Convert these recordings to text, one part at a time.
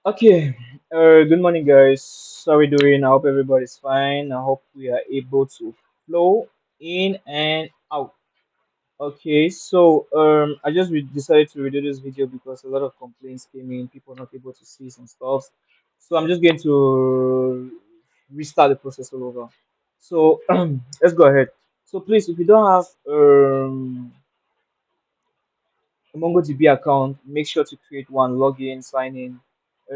Okay, good morning, guys. How are we doing? I hope everybody's fine. I hope we are able to flow in and out. Okay, so I just decided to redo this video because a lot of complaints came in, people not able to see some stuff. So I'm just going to restart the process all over. So let's go ahead. So please, if you don't have a MongoDB account, make sure to create one, log in,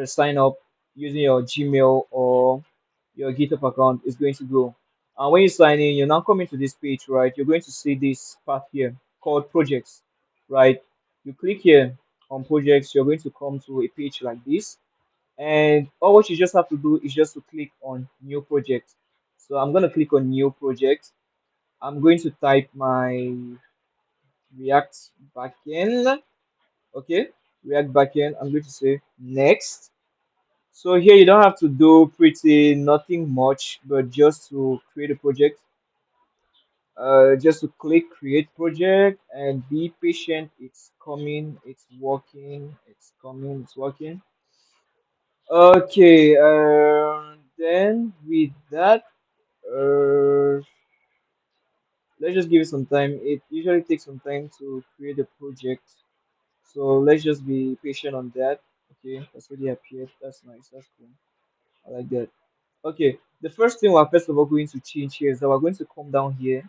sign up using your Gmail or your GitHub account is going to go. And when you sign in, you're now coming to this page, right? You're going to see this path here called projects, right? You click here on projects, you're going to come to a page like this. And all what you just have to do is just to click on new project. So I'm going to click on new project. I'm going to type my React backend. Okay, React backend. I'm going to say next. So here you don't have to do pretty nothing much, but just to create a project, just to click create project and be patient. It's coming, it's working, it's coming, it's working. Okay, then with that, uh, let's just give it some time. It usually takes some time to create a project. So let's just be patient on that. Okay, that's already appeared. That's nice. That's cool. I like that. Okay, the first thing we're first of all going to change here is that we're going to come down here.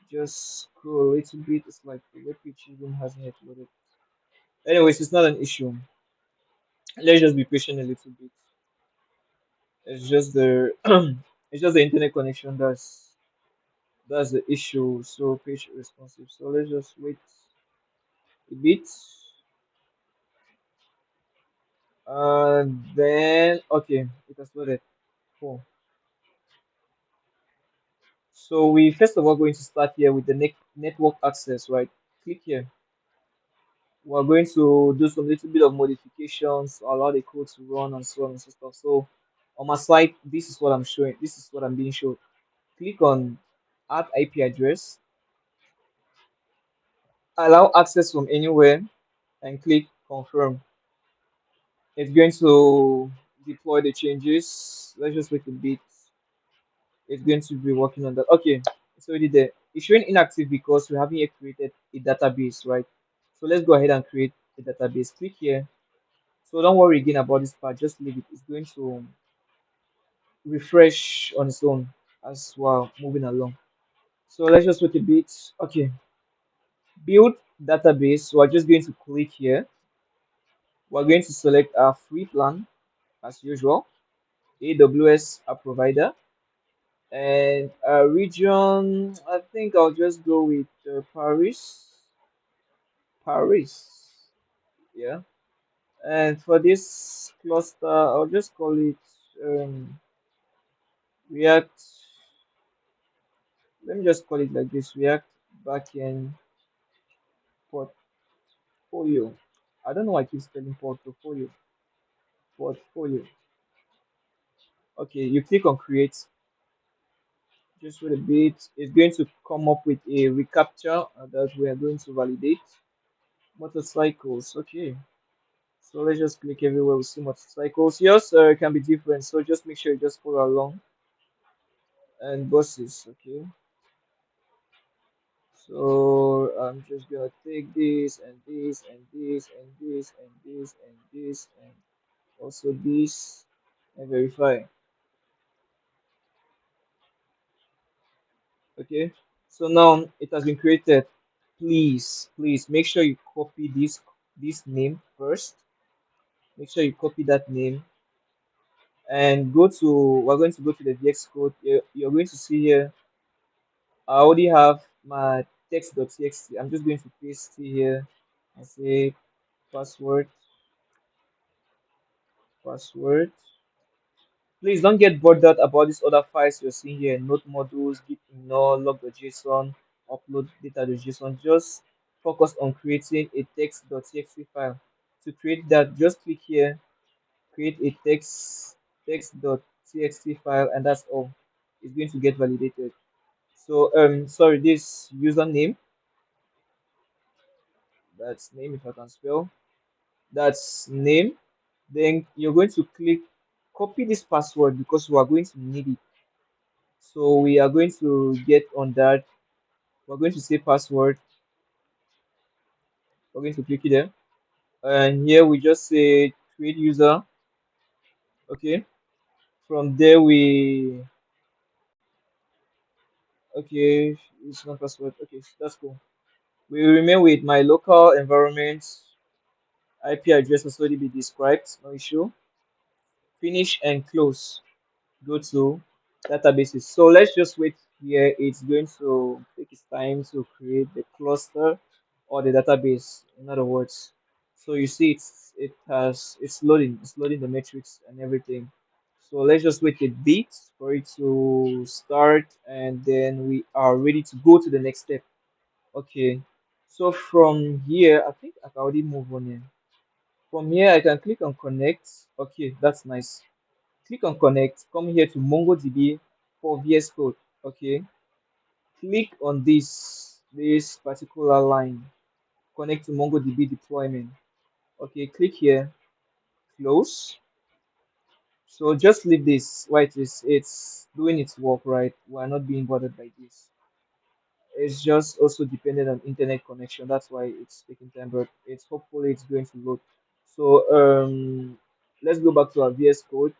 Just scroll a little bit. It's like the web page even hasn't yet loaded. Anyways, it's not an issue. Let's just be patient a little bit. It's just the it's just the internet connection that's the issue. So page responsive. So let's just wait a bit. And then okay, it has loaded. Cool. So we first of all going to start here with the network access, right? Click here. We're going to do some little bit of modifications, allow the code to run and so on and so forth. So on my side, this is what I'm showing. This is what I'm being shown. Click on add IP address, allow access from anywhere, and click confirm. It's going to deploy the changes. Let's just wait a bit. It's going to be working on that. Okay, it's already there. It's showing inactive because we haven't yet created a database, right? So let's go ahead and create a database. Click here. So don't worry again about this part. Just leave it. It's going to refresh on its own as well moving along. So let's just wait a bit. Okay, build database. So we're just going to click here. We're going to select our free plan as usual. AWS a provider and a region. I think I'll just go with Paris. Paris. Yeah. And for this cluster, I'll just call it React. Let me just call it like this: React backend portfolio. I don't know why I keep spelling portfolio. Portfolio. Okay, you click on create. Just wait a bit. It's going to come up with a recaptcha that we are going to validate. Motorcycles. Okay. So let's just click everywhere we see motorcycles. Yours can be different, so just make sure you just follow along. And buses. Okay. So I'm just gonna take this and this and this and this and this and this and also this and verify. Okay, so now it has been created. Please make sure you copy this name first. Make sure you copy that name and go to we're going to go to the vscode. You're going to see here I already have my text.txt. I'm just going to paste here and say password password. Please don't get bothered about these other files you're seeing here. Note modules, git ignore, log.json, upload data.json. Just focus on creating a text.txt file. To create that, just click here, create a text.txt file, and that's all. It's going to get validated. So sorry, this username, that's name if I can spell. That's name. Then you're going to click copy this password because we are going to need it. So we are going to get on that. We're going to say password. We're going to click it there. And here we just say create user. Okay. From there we okay, it's not password. Okay, that's cool. We will remain with my local environment. IP address has already been described, no issue. Finish and close. Go to databases. So let's just wait here. It's going to take its time to create the cluster or the database, in other words. So you see it's loading the metrics and everything. So let's just wait a bit for it to start, and then we are ready to go to the next step. Okay. So from here, I think I can already move on here. From here, I can click on connect. Okay, that's nice. Click on connect. Come here to MongoDB for VS Code. Okay. Click on this particular line. Connect to MongoDB deployment. Okay. Click here. Close. So just leave this. Why it's doing its work, right? We're not being bothered by this. It's just also dependent on internet connection. That's why it's taking time, but it's hopefully it's going to load. So let's go back to our VS Code.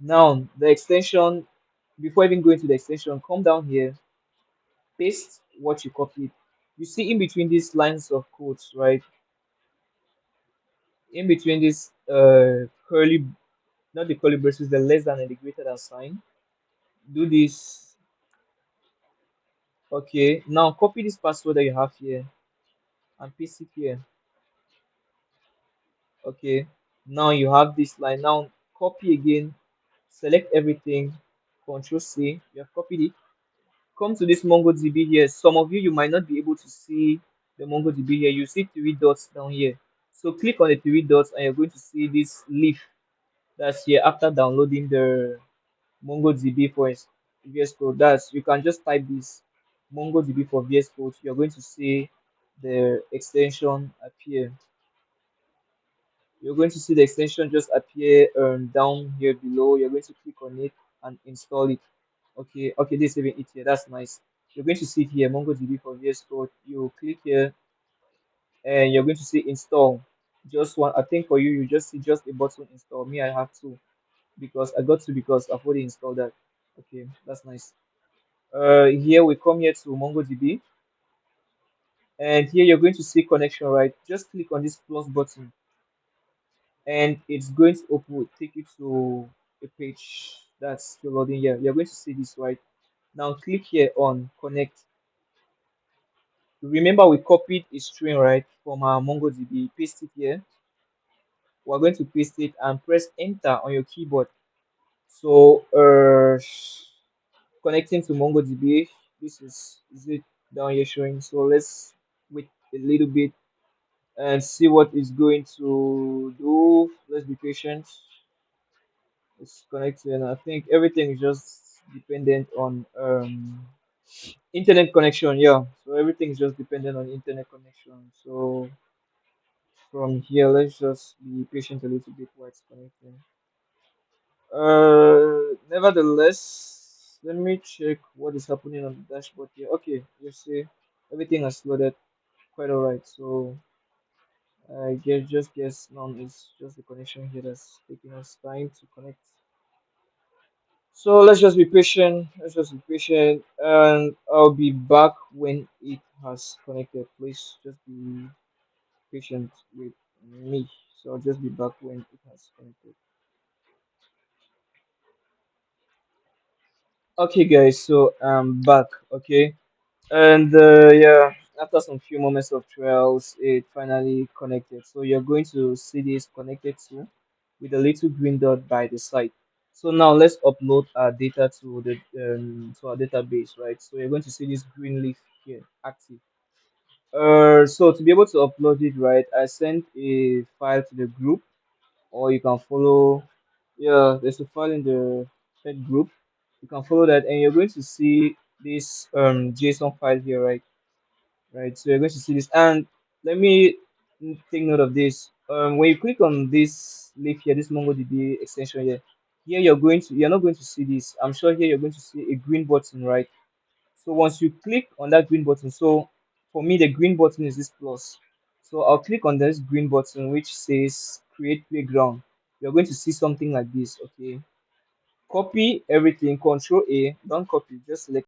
Now the extension, before even going to the extension, come down here, paste what you copied. You see in between these lines of codes, right? In between this curly, not the curly braces, the less than and the greater than sign. Do this. Okay. Now copy this password that you have here and paste it here. Okay. Now you have this line. Now copy again. Select everything. Control C. You have copied it. Come to this MongoDB here. Some of you might not be able to see the MongoDB here. You see three dots down here. So click on the three dots and you're going to see this leaf that's here after downloading the MongoDB for VS Code. That's you can just type this MongoDB for VS Code. You're going to see the extension appear. You're going to see the extension just appear down here below. You're going to click on it and install it. Okay, okay, this is even it here. That's nice. You're going to see it here, MongoDB for VS Code. You click here and you're going to see install. Just one, I think for you, you just see just a button install. Me, I have two because I got to because I've already installed that. Okay, that's nice. Here we come here to MongoDB, and here you're going to see connection, right? Just click on this plus button, and it's going to open, take you to a page that's still loading here. You're going to see this, right? Now click here on connect. Remember we copied a string, right, from our MongoDB. Paste it here. We're going to paste it and press enter on your keyboard. So connecting to MongoDB. This is it down here showing. So let's wait a little bit and see what is going to do. Let's be patient. It's connecting. And I think everything is just dependent on internet connection. Yeah. So everything is just dependent on internet connection. So from here, let's just be patient a little bit while it's connecting. Nevertheless, let me check what is happening on the dashboard here. Okay, you see, everything has loaded quite alright. So I guess now it's just the connection here that's taking us time to connect. So let's just be patient. Let's just be patient, and I'll be back when it has connected. Please just be patient with me. So I'll just be back when it has connected. Okay, guys. So I'm back. Okay. And yeah, after some few moments of trials, it finally connected. So you're going to see this connected to with a little green dot by the side. So now let's upload our data to our database, right? So you're going to see this green leaf here active. So to be able to upload it, right, I sent a file to the group, or you can follow. Yeah, there's a file in the head group. You can follow that, and you're going to see this JSON file here, right? Right, so you're going to see this, and let me take note of this. When you click on this link here, this MongoDB extension here, you're not going to see this. I'm sure here you're going to see a green button, right? So once you click on that green button, so for me the green button is this plus. So I'll click on this green button which says create playground. You're going to see something like this. Okay, copy everything, Control A, don't copy, just select